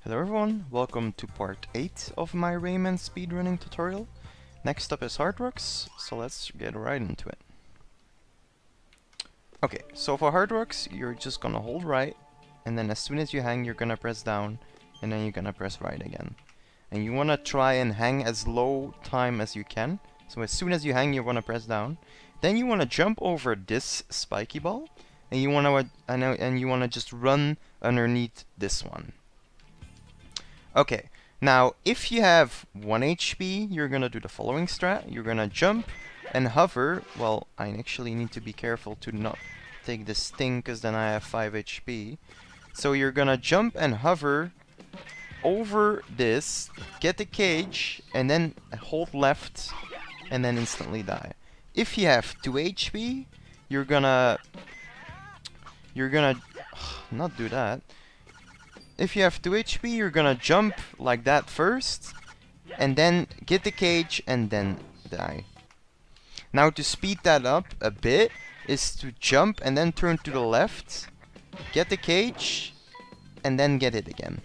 Hello everyone, welcome to part 8 of my Rayman speedrunning tutorial. Next up is hard rocks, so let's get right into it. Okay, so for hard rocks, you're just gonna hold right, and then as soon as you hang, you're gonna press down, and then you're gonna press right again. And you wanna try and hang as low time as you can. So as soon as you hang, you wanna press down. Then you wanna jump over this spiky ball, and you wanna just run underneath this one. Okay, now if you have 1 HP, you're gonna do the following strat. You're gonna jump and hover. Well, I actually need to be careful to not take this thing, because then I have 5 HP. So you're gonna jump and hover over this, get the cage, and then hold left, and then instantly die. If you have 2 HP, you're gonna not do that. If you have 2 HP, you're gonna jump like that first, and then get the cage, and then die. Now to speed that up a bit, is to jump and then turn to the left, get the cage, and then get it again.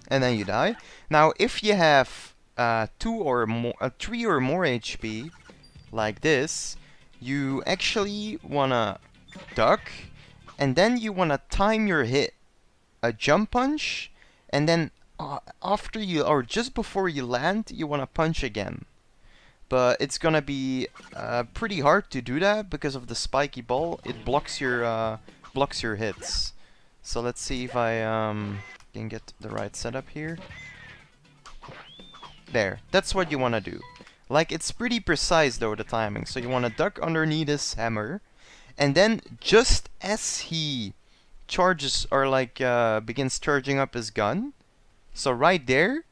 And then you die. Now if you have 3 or more HP, like this, you actually wanna duck, and then you wanna time your hit. A jump punch, and then after you, or just before you land, you want to punch again. But it's gonna be pretty hard to do that because of the spiky ball. It blocks your hits. So let's see if I can get the right setup here. There, that's what you want to do. Like, it's pretty precise though, the timing. So you want to duck underneath his hammer, and then just as he charges, or like begins charging up his gun, so right there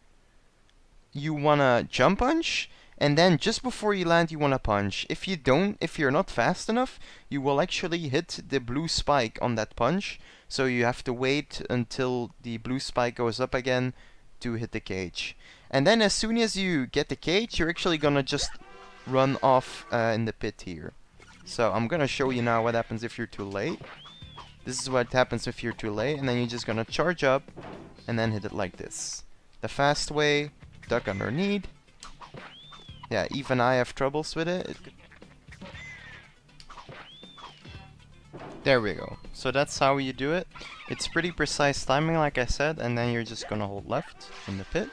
you wanna jump punch, and then just before you land you wanna punch. If you're not fast enough, you will actually hit the blue spike on that punch, so you have to wait until the blue spike goes up again to hit the cage. And then as soon as you get the cage, you're actually gonna just run off in the pit here. So I'm gonna show you now what happens if you're too late. This is what happens if you're too late, and then you're just gonna charge up and then hit it like this. The fast way, duck underneath. Yeah, even I have troubles with it. There we go. So that's how you do it. It's pretty precise timing, like I said, and then you're just gonna hold left in the pit.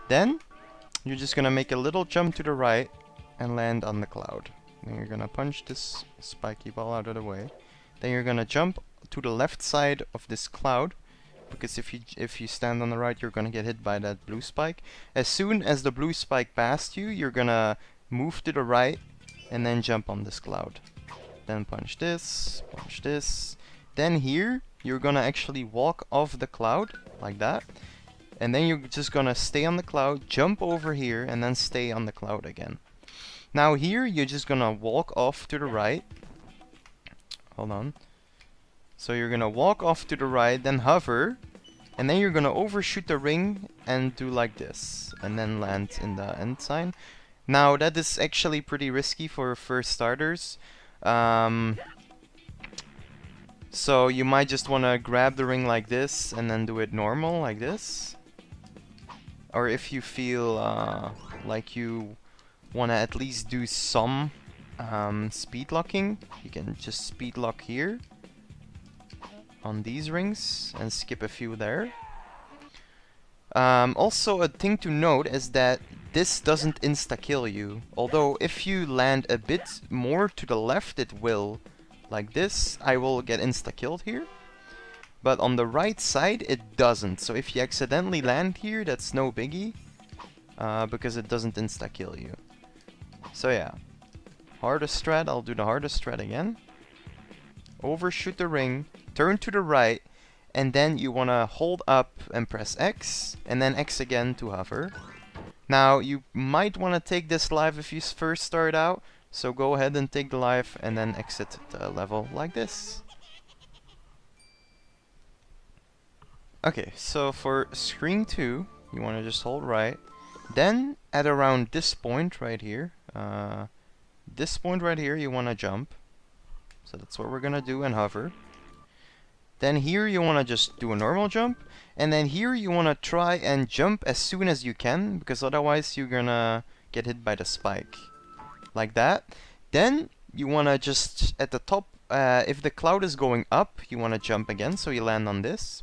Then you're just gonna make a little jump to the right and land on the cloud. Then you're gonna punch this spiky ball out of the way. Then you're gonna jump to the left side of this cloud, because if you stand on the right, you're gonna get hit by that blue spike. As soon as the blue spike passed you, you're gonna move to the right and then jump on this cloud. Then punch this, punch this. Then here you're gonna actually walk off the cloud like that, and then you're just gonna stay on the cloud, jump over here, and then stay on the cloud again. Now here you're just gonna walk off to the right. Hold on. So you're gonna walk off to the right, then hover, and then you're gonna overshoot the ring and do like this, and then land in the end sign. Now that is actually pretty risky for first starters. So you might just wanna grab the ring like this and then do it normal like this. Or if you feel like you wanna at least do some speed locking, you can just speed lock here on these rings and skip a few there. Also, a thing to note is that this doesn't insta-kill you, although if you land a bit more to the left it will. Like this, I will get insta-killed here, but on the right side it doesn't. So if you accidentally land here, that's no biggie, because it doesn't insta-kill you. So yeah, hardest strat, I'll do the hardest strat again. Overshoot the ring, turn to the right, and then you wanna hold up and press X, and then X again to hover. Now you might wanna take this life if you first start out, so go ahead and take the life and then exit the level like this. Okay, so for screen 2, you wanna just hold right, then at around this point right here, you wanna jump. So that's what we're gonna do, and hover. Then here you want to just do a normal jump. And then here you want to try and jump as soon as you can, because otherwise you're gonna get hit by the spike. Like that. Then you want to just, at the top, if the cloud is going up, you want to jump again, so you land on this.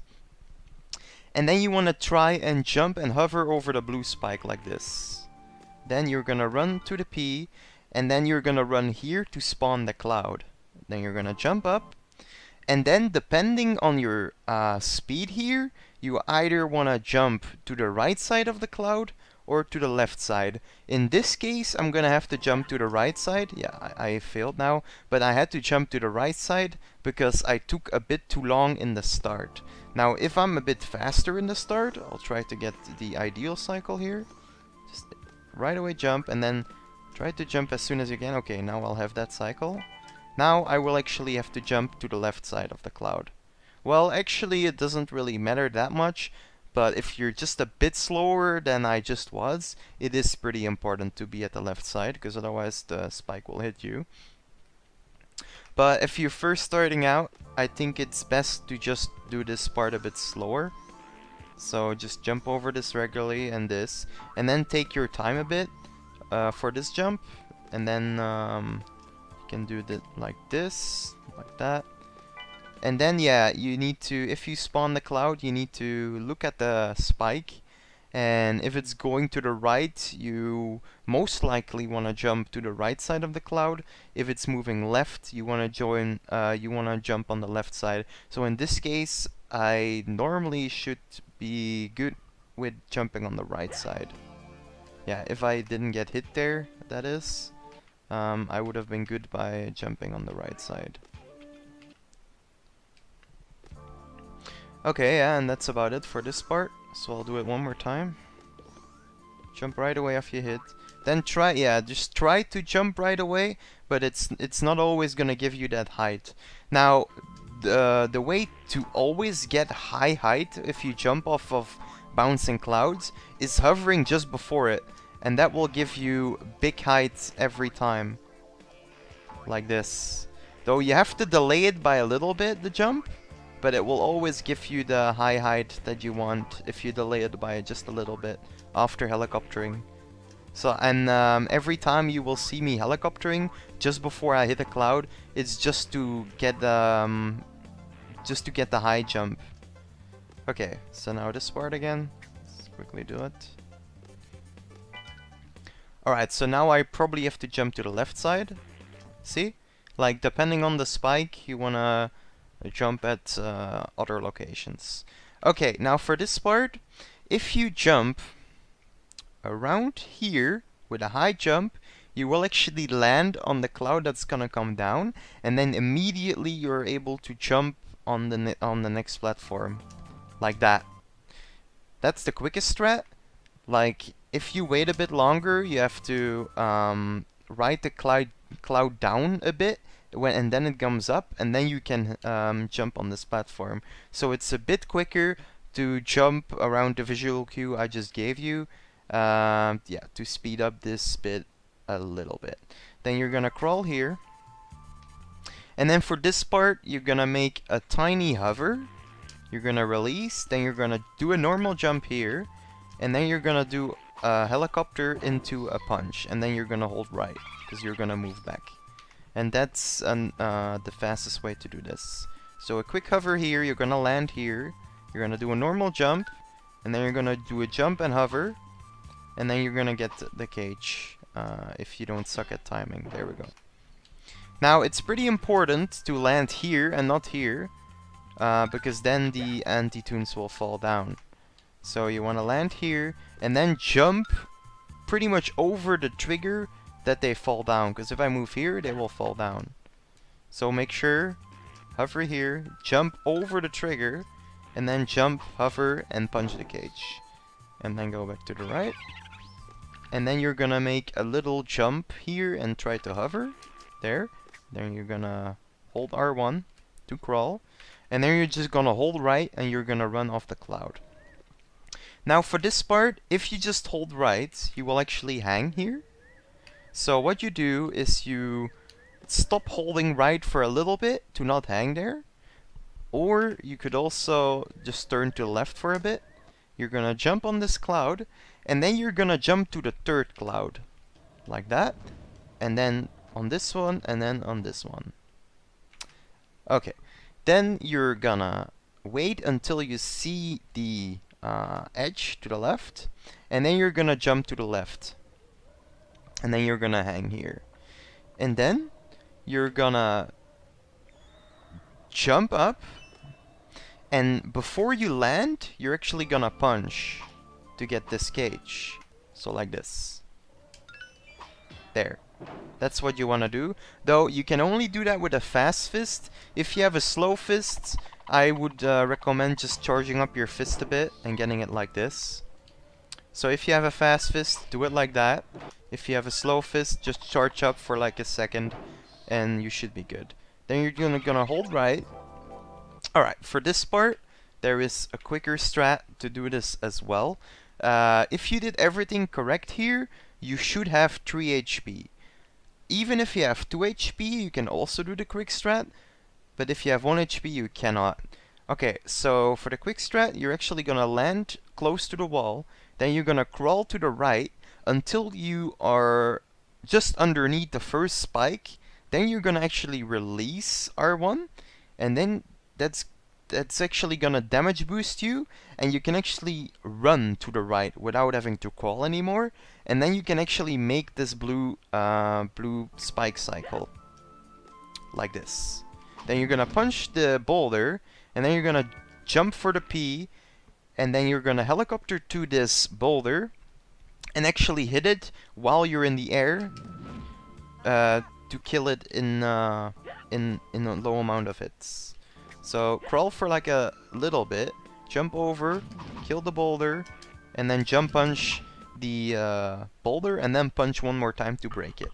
And then you want to try and jump and hover over the blue spike like this. Then you're gonna run to the P, and then you're gonna run here to spawn the cloud. Then you're gonna jump up, and then depending on your speed here, you either want to jump to the right side of the cloud or to the left side. In this case, I'm gonna have to jump to the right side. Yeah, I failed now, but I had to jump to the right side because I took a bit too long in the start. Now, if I'm a bit faster in the start, I'll try to get the ideal cycle here. Just right away jump, and then try to jump as soon as you can. Okay, now I'll have that cycle. Now I will actually have to jump to the left side of the cloud. Well, actually it doesn't really matter that much, but if you're just a bit slower than I just was, it is pretty important to be at the left side, because otherwise the spike will hit you. But if you're first starting out, I think it's best to just do this part a bit slower. So just jump over this regularly and this, and then take your time a bit for this jump, and then you can do it like this, like that. And then yeah, you need to, if you spawn the cloud, you need to look at the spike, and if it's going to the right, you most likely want to jump to the right side of the cloud. If it's moving left, you want to jump on the left side. So in this case, I normally should be good with jumping on the right side. Yeah, if I didn't get hit there, that is, I would have been good by jumping on the right side. Okay, yeah, and that's about it for this part. So I'll do it one more time. Jump right away after you hit. Then just try to jump right away, but it's not always gonna give you that height. Now, the way to always get high height if you jump off of bouncing clouds is hovering just before it, and that will give you big height every time. Like this. Though you have to delay it by a little bit, the jump, but it will always give you the high height that you want if you delay it by just a little bit after helicoptering. So, and every time you will see me helicoptering just before I hit a cloud, it's just to get the high jump. Okay, so now this part again. Let's quickly do it. Alright, so now I probably have to jump to the left side. See? Like, depending on the spike, you wanna jump at other locations. Okay, now for this part, if you jump around here with a high jump, you will actually land on the cloud that's gonna come down, and then immediately you're able to jump on the next platform, like that. That's the quickest strat. Like, if you wait a bit longer, you have to ride the cloud down a bit, and then it comes up, and then you can jump on this platform. So it's a bit quicker to jump around the visual cue I just gave you, yeah, to speed up this bit a little bit. Then you're gonna crawl here, and then for this part you're gonna make a tiny hover, you're gonna release, then you're gonna do a normal jump here, and then you're gonna do a helicopter into a punch, and then you're gonna hold right, because you're gonna move back. And that's the fastest way to do this. So a quick hover here, you're gonna land here, you're gonna do a normal jump, and then you're gonna do a jump and hover, and then you're gonna get the cage, if you don't suck at timing. There we go. Now it's pretty important to land here and not here, because then the anti-tunes will fall down. So you wanna land here, and then jump pretty much over the trigger that they fall down, because if I move here, they will fall down. So make sure, hover here, jump over the trigger, and then jump, hover, and punch the cage. And then go back to the right. And then you're gonna make a little jump here and try to hover. There. Then you're gonna hold R1 to crawl. And then you're just gonna hold right, and you're gonna run off the cloud. Now for this part, if you just hold right, you will actually hang here. So what you do is you stop holding right for a little bit to not hang there, Or you could also just turn to the left for a bit. You're gonna jump on this cloud, and then you're gonna jump to the third cloud. Like that. And then on this one, and then on this one. Okay. Then you're gonna wait until you see the edge to the left, and then you're gonna jump to the left. And then you're gonna hang here. And then you're gonna jump up, and before you land, you're actually gonna punch to get this cage. So like this. There. That's what you wanna do. Though you can only do that with a fast fist. If you have a slow fist, I would recommend just charging up your fist a bit and getting it like this. So if you have a fast fist, do it like that. If you have a slow fist, just charge up for like a second and you should be good. Then you're gonna hold right. Alright, for this part, there is a quicker strat to do this as well. If you did everything correct here, you should have 3 HP. Even if you have 2 HP, you can also do the quick strat. But if you have 1 HP, you cannot. Okay, so for the quick strat, you're actually gonna land close to the wall. Then you're gonna crawl to the right until you are just underneath the first spike. Then you're gonna actually release R1, and then that's actually gonna damage boost you, and you can actually run to the right without having to crawl anymore. And then you can actually make this blue spike cycle like this. Then you're gonna punch the boulder, and then you're gonna jump for the P, and then you're gonna helicopter to this boulder and actually hit it while you're in the air to kill it in a low amount of hits. So crawl for like a little bit, jump over, kill the boulder, and then jump punch the boulder, and then punch one more time to break it.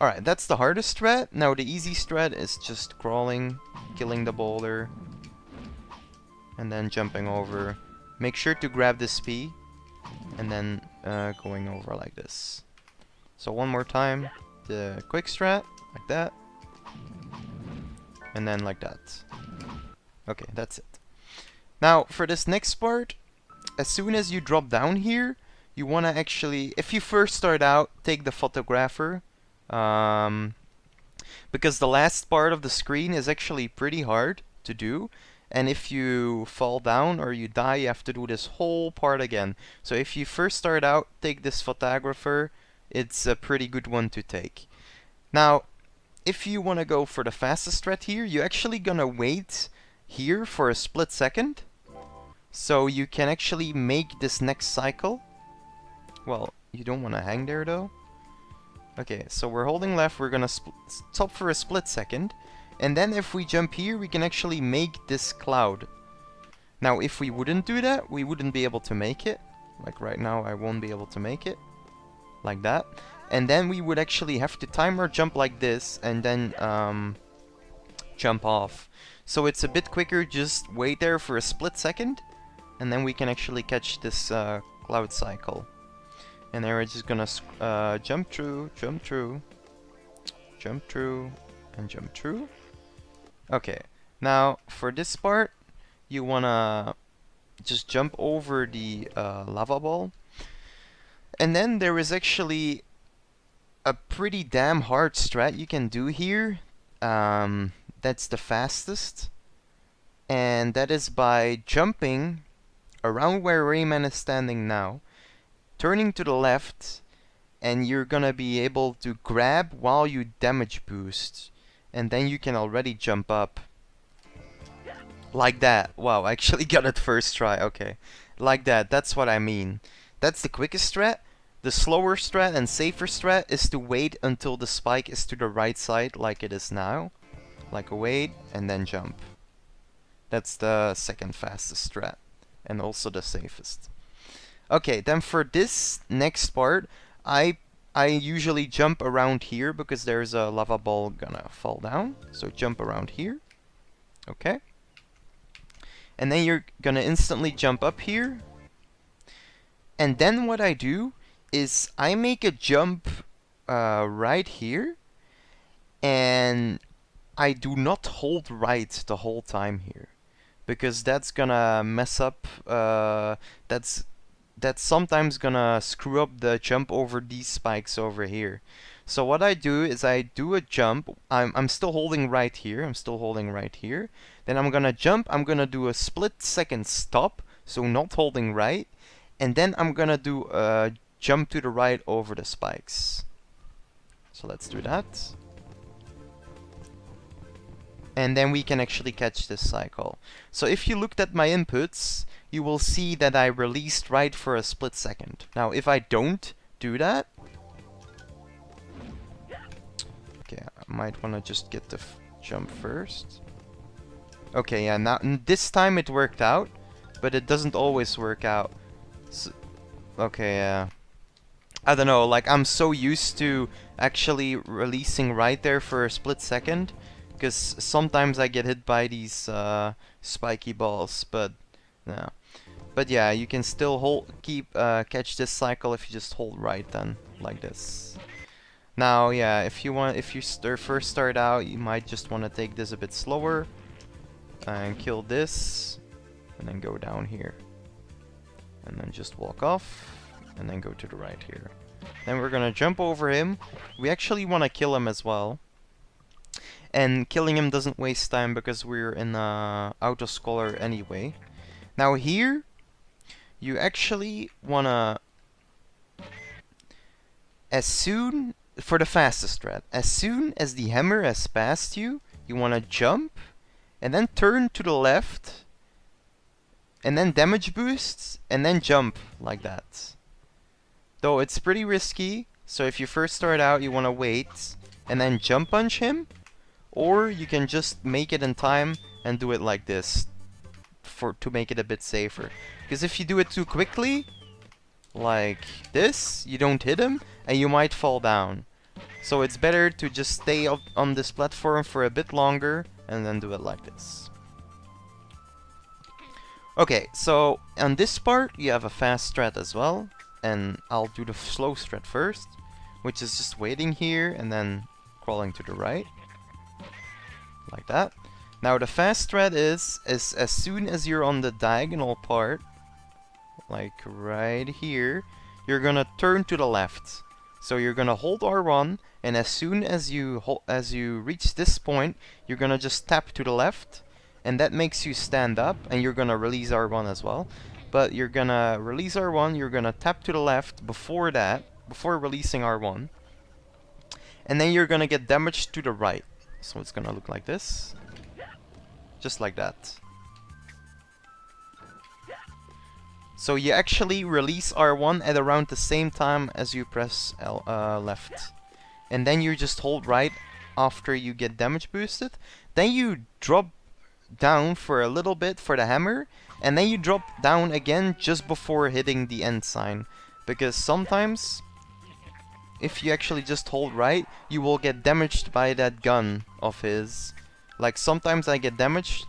Alright, that's the hardest strat. Now the easy strat is just crawling, killing the boulder, and then jumping over. Make sure to grab this P, and then going over like this. So one more time, the quick strat, like that. And then like that. Okay, that's it. Now, for this next part, as soon as you drop down here, you want to actually, if you first start out, take the photographer. Because the last part of the screen is actually pretty hard to do. And if you fall down or you die, you have to do this whole part again. So if you first start out, take this photographer. It's a pretty good one to take. Now, if you want to go for the fastest strat here, you're actually gonna wait here for a split second. So you can actually make this next cycle. Well, you don't want to hang there though. Okay, so we're holding left, we're gonna stop for a split second. And then if we jump here, we can actually make this cloud. Now, if we wouldn't do that, we wouldn't be able to make it. Like right now, I won't be able to make it. Like that. And then we would actually have to time our jump like this, and then jump off. So it's a bit quicker, just wait there for a split second, and then we can actually catch this cloud cycle. And then we're just gonna jump through, jump through, jump through, and jump through. Okay, now for this part, you wanna just jump over the lava ball. And then there is actually a pretty damn hard strat you can do here. That's the fastest. And that is by jumping around where Rayman is standing now, turning to the left, and you're gonna be able to grab while you damage boost. And then you can already jump up. Like that. Wow, I actually got it first try. Okay. Like that. That's what I mean. That's the quickest strat. The slower strat and safer strat is to wait until the spike is to the right side like it is now. Like a wait and then jump. That's the second fastest strat. And also the safest. Okay, then for this next part, I usually jump around here because there's a lava ball gonna fall down. So jump around here. Okay. And then you're gonna instantly jump up here. And then what I do is I make a jump right here. And I do not hold right the whole time here, because that's gonna mess up, that's sometimes gonna screw up the jump over these spikes over here. So what I do is I do a jump. I'm still holding right here. I'm still holding right here. Then I'm gonna jump. I'm gonna do a split second stop, so not holding right. And then I'm gonna do a jump to the right over the spikes. So let's do that. And then we can actually catch this cycle. So if you looked at my inputs, you will see that I released right for a split second. Now if I don't do that, okay, I might want to just get the jump first. Okay, yeah, now this time it worked out, but it doesn't always work out. So, okay, yeah. I don't know, like I'm so used to actually releasing right there for a split second, because sometimes I get hit by these spiky balls, but no. But yeah, you can still catch this cycle if you just hold right then, like this. Now, yeah, if you first start out, you might just want to take this a bit slower and kill this, and then go down here, and then just walk off, and then go to the right here. Then we're gonna jump over him. We actually want to kill him as well. And killing him doesn't waste time because we're in auto scholar anyway. Now here, you actually wanna, for the fastest strat, as soon as the hammer has passed you, you wanna jump, and then turn to the left, and then damage boosts, and then jump like that. Though it's pretty risky, so if you first start out, you wanna wait, and then jump punch him. Or you can just make it in time and do it like this to make it a bit safer. Because if you do it too quickly, like this, you don't hit him and you might fall down. So it's better to just stay up on this platform for a bit longer and then do it like this. Okay, so on this part you have a fast strat as well, and I'll do the slow strat first, which is just waiting here and then crawling to the right. Like that. Now the fast strat is as soon as you're on the diagonal part, like right here, you're gonna turn to the left. So you're gonna hold R1, and as soon as you reach this point, you're gonna just tap to the left, and that makes you stand up, and you're gonna release R1 as well. But you're gonna release R1, you're gonna tap to the left before that, before releasing R1, and then you're gonna get damaged to the right. So it's gonna look like this. Just like that. So you actually release R1 at around the same time as you press left. And then you just hold right after you get damage boosted. Then you drop down for a little bit for the hammer. And then you drop down again just before hitting the end sign. Because sometimes, if you actually just hold right, you will get damaged by that gun of his. Like sometimes I get damaged,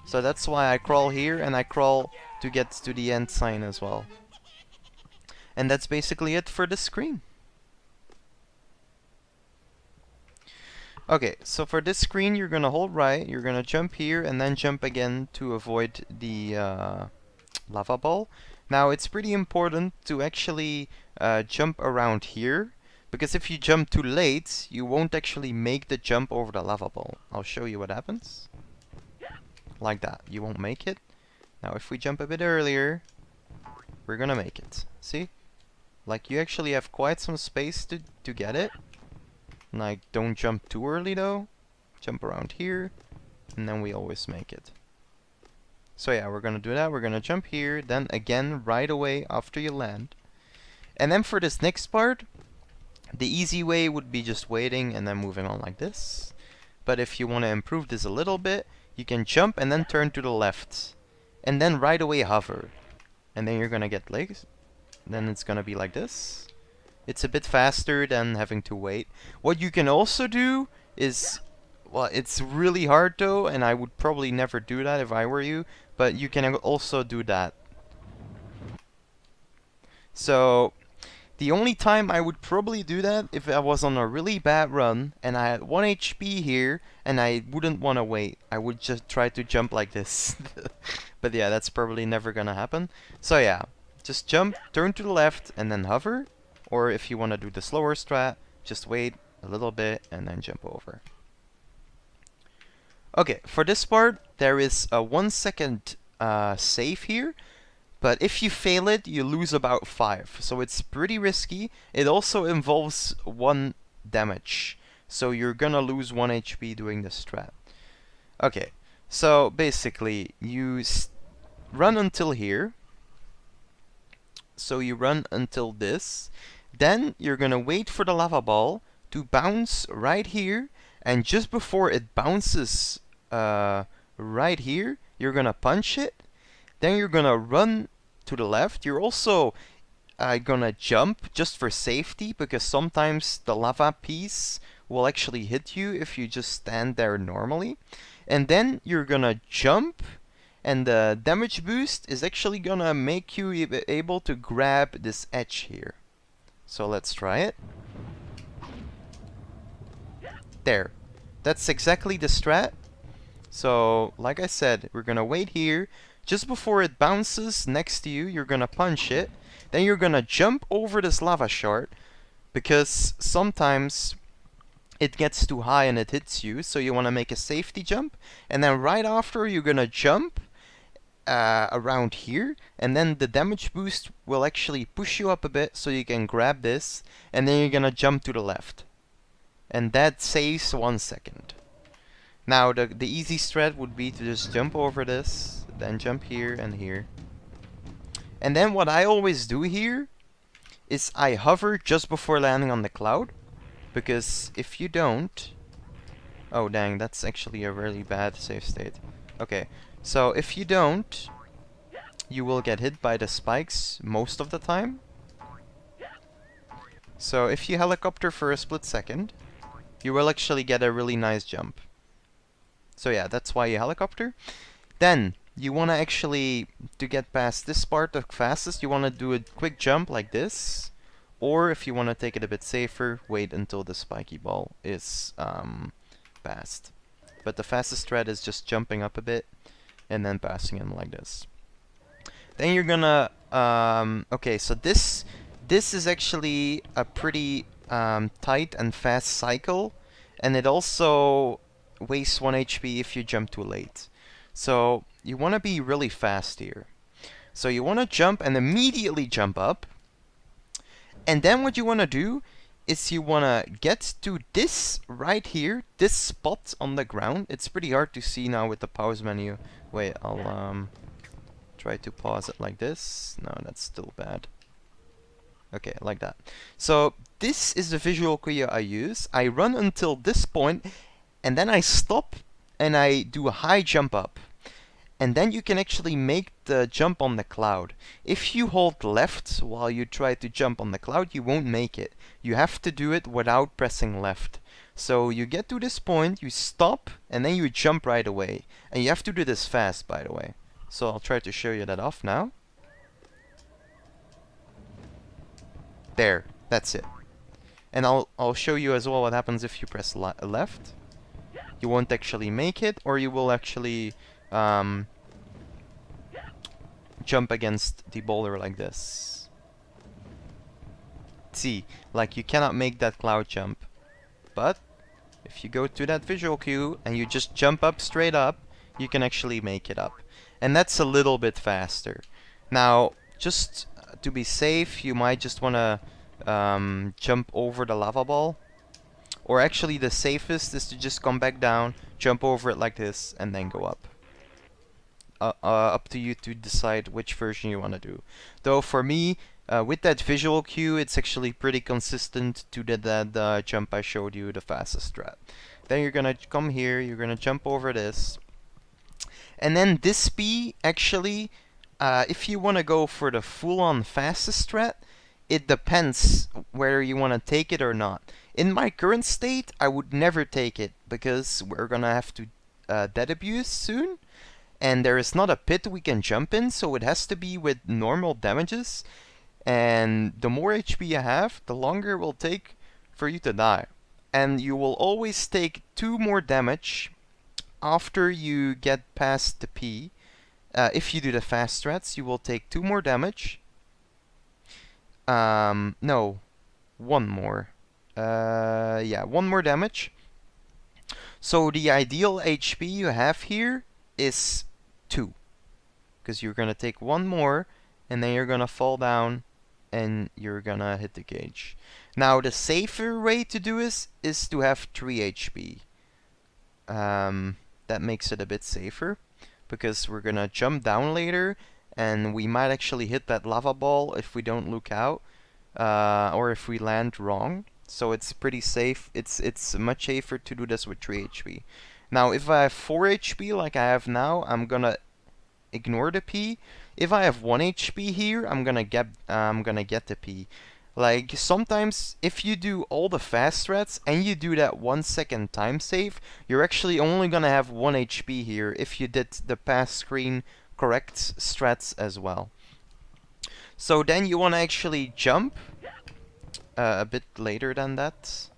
so that's why I crawl here and I crawl to get to the end sign as well. And that's basically it for this screen. Okay, so for this screen you're gonna hold right, you're gonna jump here and then jump again to avoid the lava ball. Now it's pretty important to actually jump around here, because if you jump too late, you won't actually make the jump over the lava ball. I'll show you what happens. Like that. You won't make it. Now if we jump a bit earlier, we're gonna make it. See? Like you actually have quite some space to get it. Like don't jump too early though. Jump around here, and then we always make it. So yeah, we're gonna do that. We're gonna jump here, then again right away after you land. And then for this next part, the easy way would be just waiting and then moving on like this. But if you want to improve this a little bit, you can jump and then turn to the left. And then right away hover. And then you're gonna get legs. Then it's gonna be like this. It's a bit faster than having to wait. What you can also do is, well, it's really hard though, and I would probably never do that if I were you, but you can also do that. So The only time I would probably do that if I was on a really bad run and I had 1 HP here and I wouldn't want to wait. I would just try to jump like this. But yeah, that's probably never gonna happen. So yeah, just jump, turn to the left, and then hover. Or if you want to do the slower strat, just wait a little bit and then jump over. Okay, for this part, there is a 1 second save here. But if you fail it, you lose about 5. So it's pretty risky. It also involves 1 damage. So you're gonna lose 1 HP doing this strat. Okay, so basically, you run until here. So you run until this. Then you're gonna wait for the lava ball to bounce right here. And just before it bounces right here, you're gonna punch it. Then you're gonna run to the left. You're also gonna jump just for safety, because sometimes the lava piece will actually hit you if you just stand there normally. And then you're gonna jump, and the damage boost is actually gonna make you able to grab this edge here. So let's try it. There. That's exactly the strat. So, like I said, we're gonna wait here. Just before it bounces next to you, you're gonna punch it. Then you're gonna jump over this lava shard, because sometimes it gets too high and it hits you, so you wanna make a safety jump. And then right after, you're gonna jump around here, and then the damage boost will actually push you up a bit so you can grab this, and then you're gonna jump to the left. And that saves 1 second. Now the easy strat would be to just jump over this, then jump here and here. And then what I always do here is I hover just before landing on the cloud, because if you don't... Oh dang, that's actually a really bad save state. Okay, so if you don't, you will get hit by the spikes most of the time. So if you helicopter for a split second, you will actually get a really nice jump. So yeah, that's why you helicopter. Then, you want to actually, to get past this part the fastest, you want to do a quick jump like this. Or if you want to take it a bit safer, wait until the spiky ball is passed. But the fastest strat is just jumping up a bit and then passing him like this. Then you're gonna... okay, so this is actually a pretty tight and fast cycle. And it also wastes 1 HP if you jump too late. So you want to be really fast here. So you want to jump and immediately jump up. And then what you want to do is you want to get to this right here, this spot on the ground. It's pretty hard to see now with the pause menu. Wait, I'll try to pause it like this. No, that's still bad. Okay, like that. So this is the visual cue I use. I run until this point, and then I stop and I do a high jump up. And then you can actually make the jump on the cloud. If you hold left while you try to jump on the cloud, you won't make it. You have to do it without pressing left. So you get to this point, you stop, and then you jump right away. And you have to do this fast, by the way. So I'll try to show you that off now. There, that's it. And I'll show you as well what happens if you press left. You won't actually make it, or you will actually jump against the boulder like this. See, like you cannot make that cloud jump. But if you go to that visual cue and you just jump up straight up, you can actually make it up. And that's a little bit faster. Now, just to be safe, you might just want to jump over the lava ball. Or actually the safest is to just come back down, jump over it like this, and then go up. Up to you to decide which version you want to do. Though for me, with that visual cue, it's actually pretty consistent to that jump I showed you, the fastest strat. Then you're gonna come here, you're gonna jump over this. And then this B, actually, if you want to go for the full-on fastest strat, it depends whether you want to take it or not. In my current state, I would never take it, because we're gonna have to dead abuse soon. And there is not a pit we can jump in, so it has to be with normal damages. And the more HP you have, the longer it will take for you to die. And you will always take 2 more damage after you get past the P. If you do the fast strats, you will take 2 more damage. No, 1 more. Yeah, 1 more damage. So the ideal HP you have here is 2. Because you're gonna take 1 more, and then you're gonna fall down, and you're gonna hit the cage. Now the safer way to do this is to have 3 HP. That makes it a bit safer, because we're gonna jump down later, and we might actually hit that lava ball if we don't look out, or if we land wrong. So it's pretty safe. It's much safer to do this with 3 HP. Now if I have 4 HP like I have now, I'm gonna ignore the P. If I have 1 HP here, I'm gonna get the P. Like sometimes if you do all the fast strats and you do that 1 second time save, you're actually only gonna have 1 HP here if you did the past screen correct strats as well. So then you wanna actually jump a bit later than that.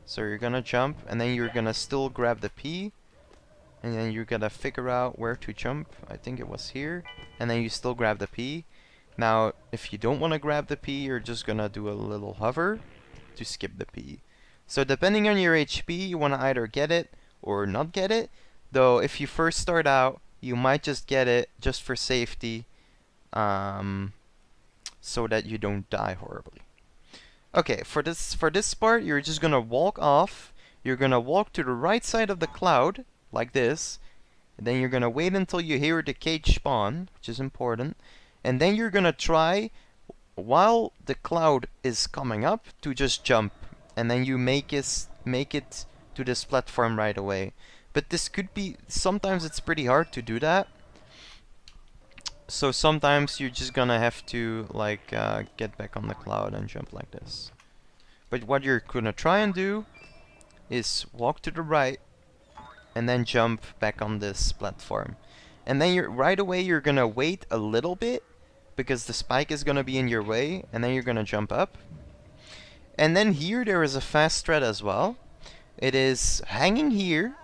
So you're gonna jump and then you're gonna still grab the P. And then you gotta figure out where to jump. I think it was here. And then you still grab the P. Now, if you don't want to grab the P, you're just gonna do a little hover to skip the P. So depending on your HP, you want to either get it or not get it. Though, if you first start out, you might just get it just for safety. So that you don't die horribly. Okay, for this part, you're just gonna walk off. You're gonna walk to the right side of the cloud, like this. And then you're gonna wait until you hear the cage spawn, which is important. And then you're gonna try, while the cloud is coming up, to just jump. And then you make it to this platform right away. But this could be, sometimes it's pretty hard to do that. So sometimes you're just gonna have to like get back on the cloud and jump like this. But what you're gonna try and do is walk to the right and then jump back on this platform. And then right away you're gonna wait a little bit because the spike is gonna be in your way, and then you're gonna jump up. And then here there is a fast strat as well. It is hanging here.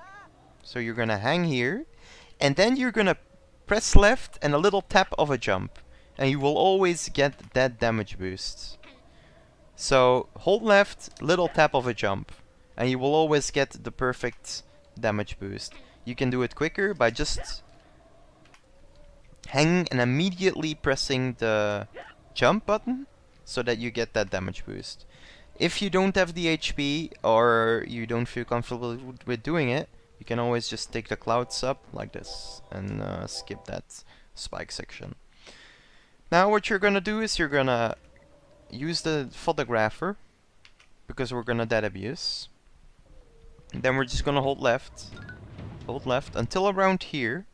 So you're gonna hang here, and then you're gonna press left and a little tap of a jump, and you will always get that damage boost. So hold left, little tap of a jump, and you will always get the perfect damage boost. You can do it quicker by just hanging and immediately pressing the jump button so that you get that damage boost. If you don't have the HP or you don't feel comfortable with doing it, you can always just take the clouds up like this and skip that spike section. Now what you're gonna do is you're gonna use the photographer, because we're gonna dead abuse. Then we're just gonna hold left until around here.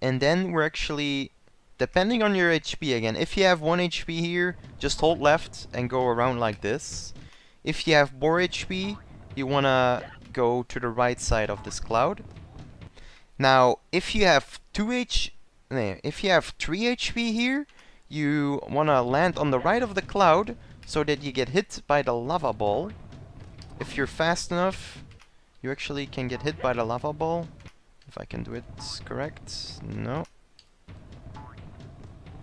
And then we're actually, depending on your HP again, if you have 1 HP here, just hold left and go around like this. If you have more HP, you wanna go to the right side of this cloud. Now, if you have 3 HP here, you wanna land on the right of the cloud so that you get hit by the lava ball. If you're fast enough, you actually can get hit by the lava ball. If I can do it correct. No.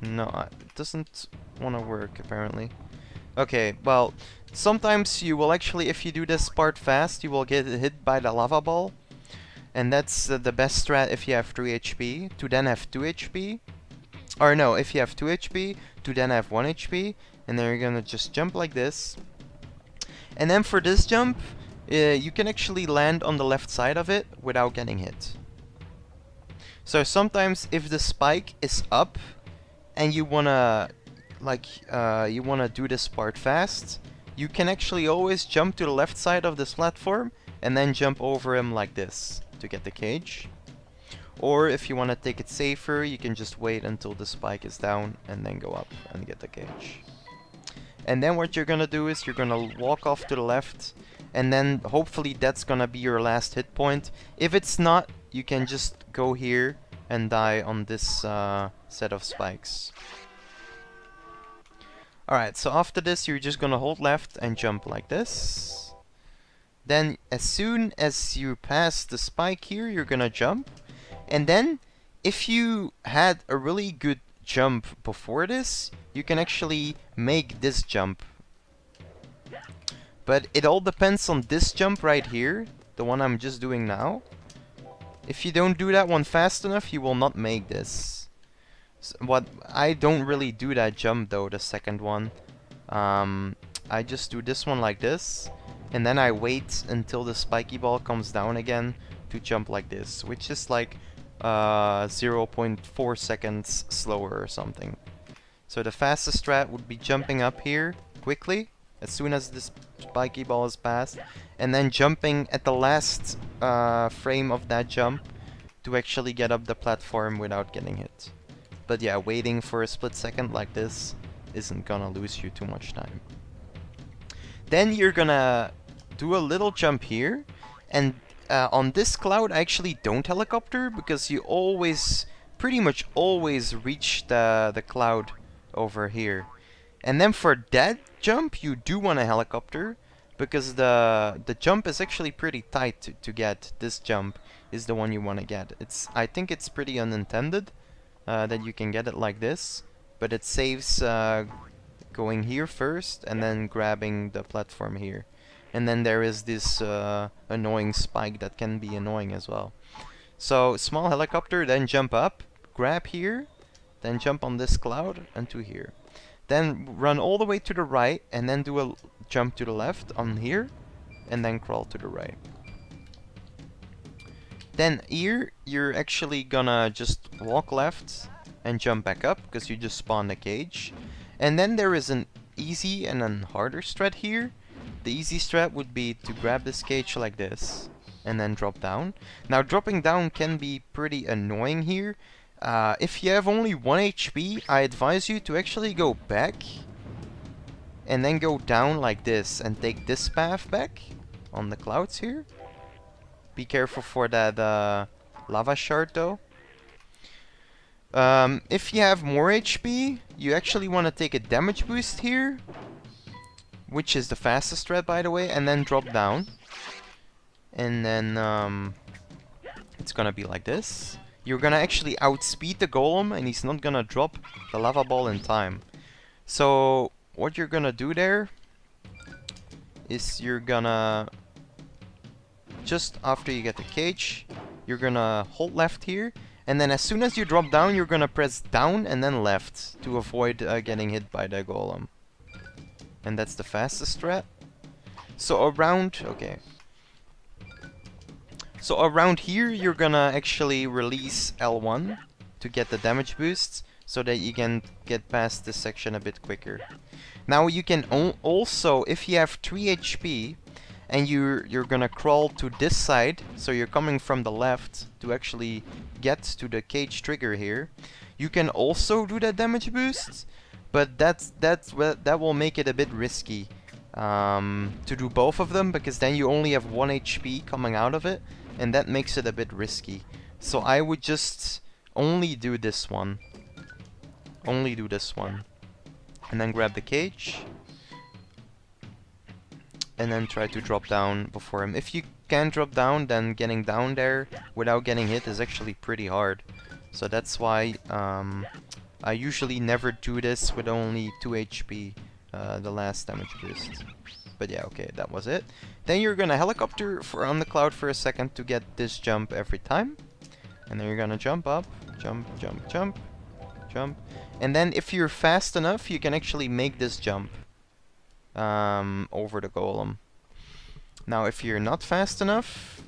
No, it doesn't want to work apparently. Okay, well, sometimes you will actually, if you do this part fast, you will get hit by the lava ball. And that's the best strat if you have 3 HP, to then have 2 HP. Or no, if you have 2 HP, to then have 1 HP. And then you're gonna just jump like this. And then for this jump, you can actually land on the left side of it without getting hit. So sometimes if the spike is up and you wanna do this part fast, you can actually always jump to the left side of this platform and then jump over him like this to get the cage. Or if you want to take it safer, you can just wait until the spike is down and then go up and get the cage. And then what you're gonna do is you're gonna walk off to the left, and then hopefully that's gonna be your last hit point. If it's not, you can just go here and die on this set of spikes. Alright, so after this you're just gonna hold left and jump like this. Then as soon as you pass the spike here, you're gonna jump. And then if you had a really good jump before this, you can actually make this jump. But it all depends on this jump right here, the one I'm just doing now. If you don't do that one fast enough, you will not make this. So I don't really do that jump though, the second one. I just do this one like this, and then I wait until the spiky ball comes down again to jump like this, which is like 0.4 seconds slower or something. So the fastest strat would be jumping up here quickly as soon as this spiky ball is passed, and then jumping at the last frame of that jump to actually get up the platform without getting hit. But yeah, waiting for a split second like this isn't gonna lose you too much time. Then you're gonna do a little jump here, and on this cloud I actually don't helicopter because you always, pretty much always reach the cloud over here. And then for that jump you do want a helicopter because the jump is actually pretty tight to get. This jump is the one you want to get. I think it's pretty unintended that you can get it like this, but it saves going here first and then grabbing the platform here. And then there is this annoying spike that can be annoying as well. So small helicopter, then jump up, grab here, then jump on this cloud and to here. Then run all the way to the right and then do a jump to the left on here and then crawl to the right. Then here you're actually gonna just walk left and jump back up because you just spawned a cage. And then there is an easy and a harder strat here. The easy strat would be to grab this cage like this and then drop down. Now dropping down can be pretty annoying here. If you have only 1 HP, I advise you to actually go back and then go down like this and take this path back on the clouds here. Be careful for that lava shard though. If you have more HP, you actually want to take a damage boost here, which is the fastest strat by the way, and then drop down. And then it's gonna be like this. You're gonna actually outspeed the golem and he's not gonna drop the lava ball in time. So what you're gonna do there is you're gonna, just after you get the cage, you're gonna hold left here, and then as soon as you drop down you're gonna press down and then left to avoid getting hit by the golem. And that's the fastest strat. So around, okay. So around here you're gonna actually release L1 to get the damage boosts so that you can get past this section a bit quicker. Now you can also, if you have 3 HP and you're gonna crawl to this side, so you're coming from the left to actually get to the cage trigger here, you can also do that damage boost, but that will make it a bit risky to do both of them, because then you only have 1 HP coming out of it, and that makes it a bit risky. So I would just only do this one. Only do this one. And then grab the cage. And then try to drop down before him. If you can drop down, then getting down there without getting hit is actually pretty hard. So that's why I usually never do this with only 2 HP, the last damage boost. But yeah, okay, that was it. Then you're gonna helicopter on the cloud for a second to get this jump every time. And then you're gonna jump up, jump, jump, jump, jump. And then if you're fast enough, you can actually make this jump over the golem. Now if you're not fast enough,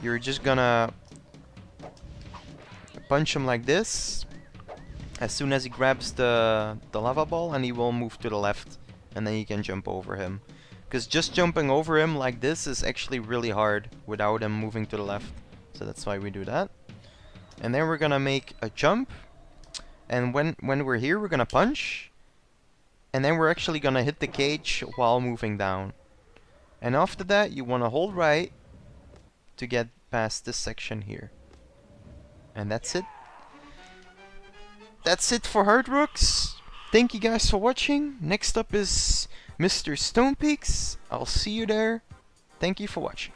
you're just gonna punch him like this as soon as he grabs the lava ball, and he will move to the left, and then you can jump over him. Because just jumping over him like this is actually really hard without him moving to the left. So that's why we do that. And then we're gonna make a jump. And when we're here, we're gonna punch. And then we're actually gonna hit the cage while moving down. And after that, you wanna hold right to get past this section here. And that's it. That's it for Hard Rooks. Thank you guys for watching. Next up is Mr. Stonepeaks. I'll see you there. Thank you for watching.